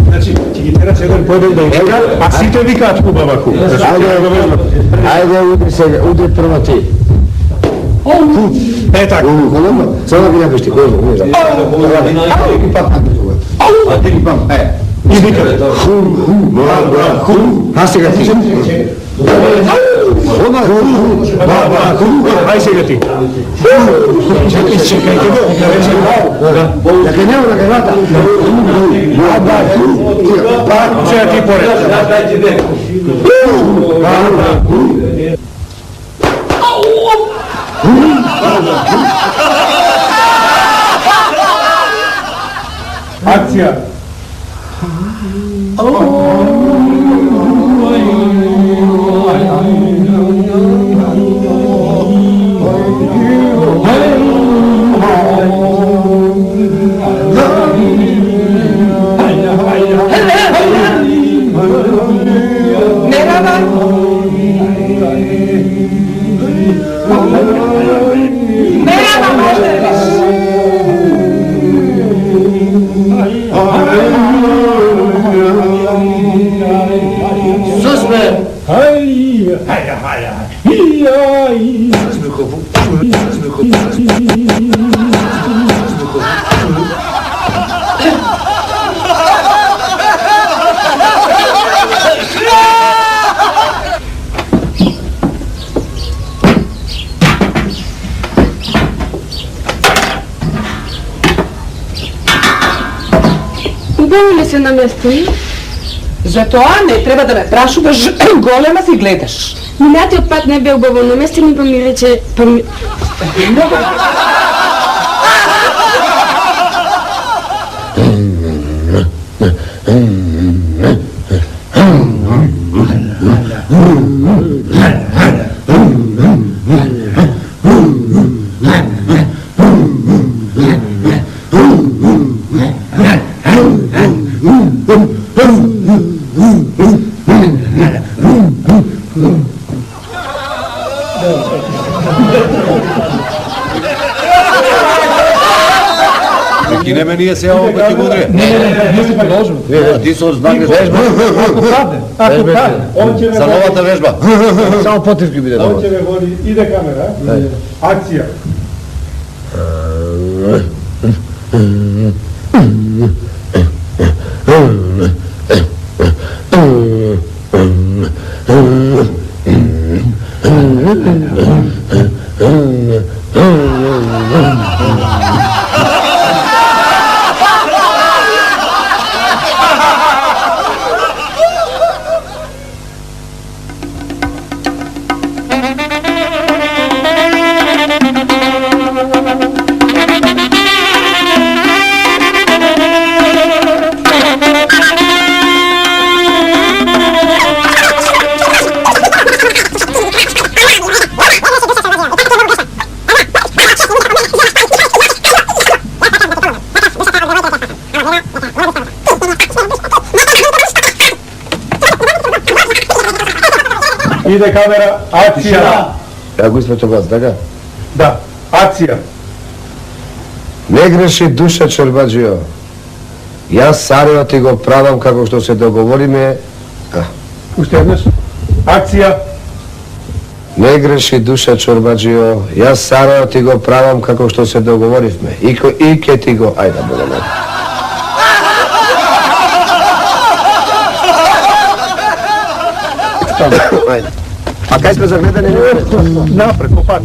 Znači, će gi teraz jedan pojedel da igra, a site vikač u babaku. Ajde, udri prvo ti. Petak. Samo bi napišti, I vikač. Hasi ga ti. Aj se ga ti. Čekaj, Dakle, nema da ga vrata. Sve ti pored. Akcija. Убаво ли се намести? Затоа не треба да ме прашуваш, голема си гледаш. Минатиот пат не бе убаво наместен и па ми рече... Кинеме ние сега опа ти мудре. Не си продолжим. Ти се ознак вежба. Ако падне. За новата вежба. Само потивки биде Он ќе ве води, иде камера. Акција. Иде камера, акција. Како сме тоа, така? Да, акција. Не греши душа, Чорбаджио. Јас Сарева ти го правам како што се договориме. Уште еднаш. Акција. Не греши душа, Чорбаджио. Јас Сарева ти го правам како што се договоривме. И ке ти го... Ајде, Богане. Ајде. А кај сме за гледане? Напред, по пат.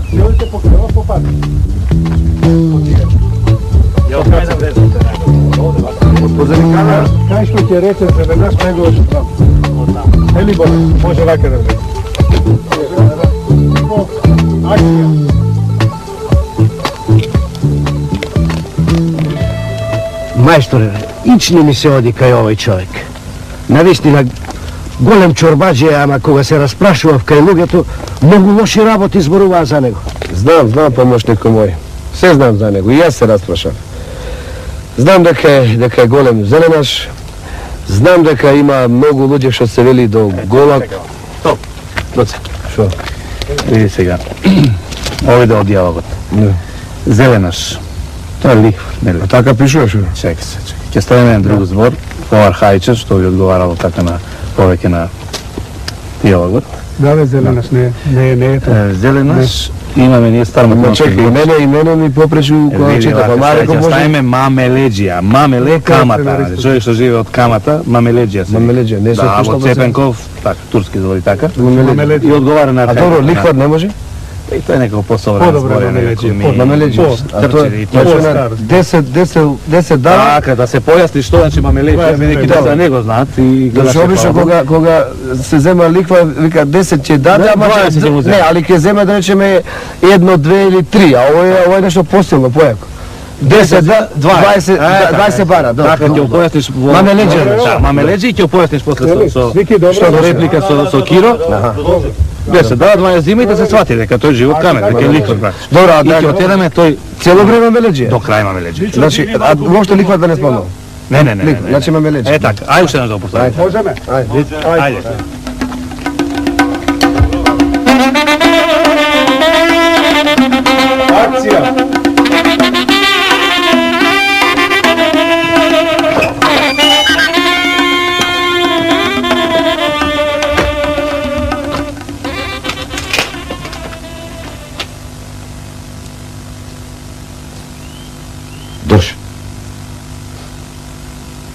Силите покрива по пат. Позади камера. Кај што ќе рече за веднаш негово што правам. Ели Бог, може вака да вреде. Акција. Мајсторе, ични ми се оди кај овој човек. Навистина, голем чорбаджија, ама кога се распрашував кај луѓето, многу лоши работи зборуваа за него. Знам, помошнико мој. Се знам за него, и јас се распрашав. Знам дека е голем зеленаш, знам дека има многу луѓе што се вели до голак. Стоп, доце. Шо? Види сега. Ovdje od dijalogот. Zelenaš. To je lihvar, ne li? A така пишуваш? Čekaj se, čekaj. Ќе ставиме еден друг збор, по-архаичен, што би одговарало така на повеќе на диалогот. Да, бе, зеленаш, не е тоа. Зеленаш, имаме ние стар Ма македонски чекај, имено ми попречи кога чита, па малко Ќе може... ставиме мамелеđija, мамеле камата, човек што живее од камата, мамелеđija се. Мамелеđija, не се Да, пушта во Цепенков, така, турски звори така. Мамелеđija. И одговара на А добро, лихвар не може? И тоа е некако посоврено По-добро мамелеđija. Мамелеđija. А тоа е По-стар. 10 дана. Така, да се појасни што значи мамелеđija, neki деца не го знаат и Зашто обично кога се зема ликва, вика 10 ќе даде, ама 20 ќе му земе. не, али ќе земе да речеме 1, 2 или 3, а ово е нешто посилно, појако. 10 да, 20 бара, да. Така ќе појасниш во Мамелеđija. Да, мамелеđija ќе појасниш после со Свики добро. што до реплика со Киро. Бе се дава 20 зима и да се свати дека тој живот камен, дека е лихвар брат. Добро, а И ќе отидеме тој цело време мамелеđija. до крај мамелеđija. Значи, а воопшто ликва да не спомнам. Не. Значи мамелеđija. Е така, ајде уште еднаш да го поставиме. Можеме? Ајде. Акција. Држ.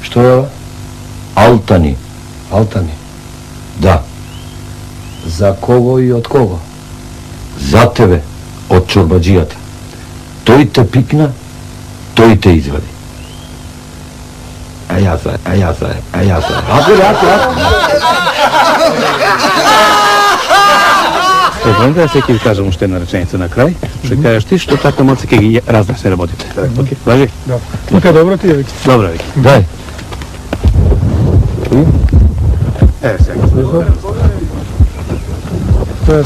Што е ова? Алтани. Алтани. Да. За кого и од кого? За тебе. Од чорбаджијата. Тој те пикна, тој те извади. А јас знаем. Добро, да сега ќе ви кажам уште една реченица на крај. Што кажеш ти, што така моци ќе ги разнесе работите. Океј, важи? Тука добро ти е, Вики. Добро, Вики. Дај. Е, сега. Тоа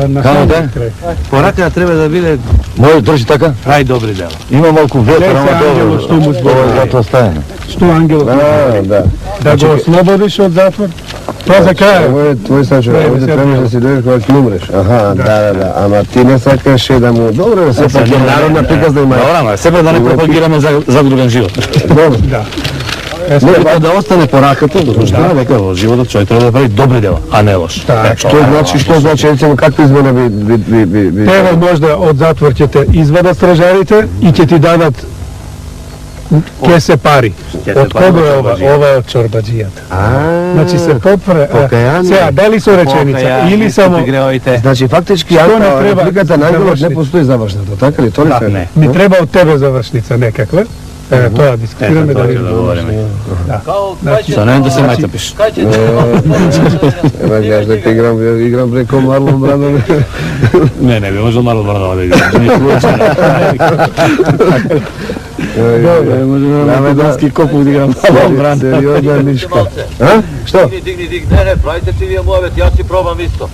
е на Камо самиот да? крај. Порака треба да биде Може држи така? прај добри дела. Има малку ветер, Леся ама Ангелов, добро. што му збори? Ова е затоа стајано. Што Ангелов? Да. Да го ослободиш од затвор? Тоа за крај. Ово е твој случај, Не, овде не, требаш не. да си дојдеш кога ќе умреш. Аха, да. Ама ти не сакаш да му... Добро, да се пак е народна приказна има. Добро, ама себе да не пропагираме задруген живот. Добро. Да. Нека да остане пораката, докато што дека во животот човек треба да прави добри дела, а не лош. Што значи, рецимо, каква измена би... Тебе можда од затвор ќе те извадат стражарите и ќе ти дадат кесе пари. Од кого е ова? Ова е од чорбаджијата. Значи се попре... Покаяние. Сега, дали со реченица или само... Значи, фактички, Што не ако треба репликата на Ангелов не завршници? постои завршната, така ли? Тоа ли се? Не. Ми треба од тебе завршница некаква. Еве, тоа дискутираме дали... Со не да се мајтапиш. Ева, кажеш дека играм преко Марлон Брандо. Не, би можел Марлон Брандо да игра. На Македонски копу да играм Марлон Брандо. Сериозна нишка. А? Што? Дигни, не, правите си вие мојавет, јас си пробам исто.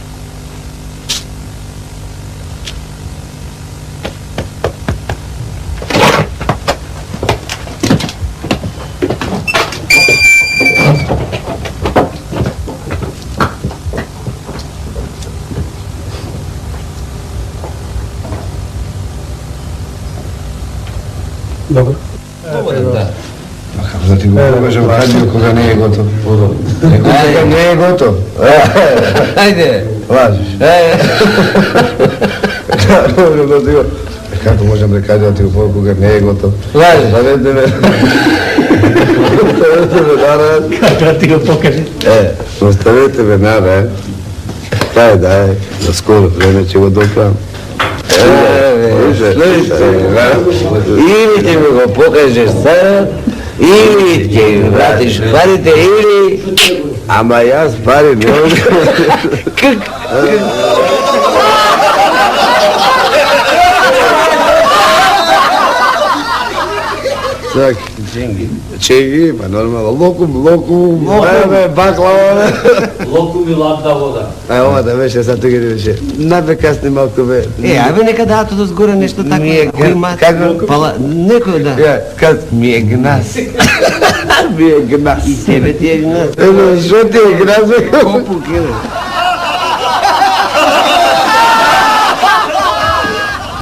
Добро. За ти го покажам радио кога не е готов. Кога не е готов. Ајде. Лажеш. Како можам да кажам ти го покажам кога не е готов? Лажеш. Завете ме. Оставете ме наред. Како ти го покажи? Оставете ме наред. Дај, за скоро време ќе го доправам. Или ќе ми го покажеш сега, или ќе ми вратиш парите, или... Ама јас пари не Чак, чеги, па нормално, локум, баклава, Локум и ладна вода. ова да беше, сад тука беше, напекасни малко бе. Абе нека дадат од згоре нешто тако. Како? Некој да. Ја, ми е гнас. Ми е гнас. И тебе ти е гнас. Шо ти е гнас, бе? Колку кило?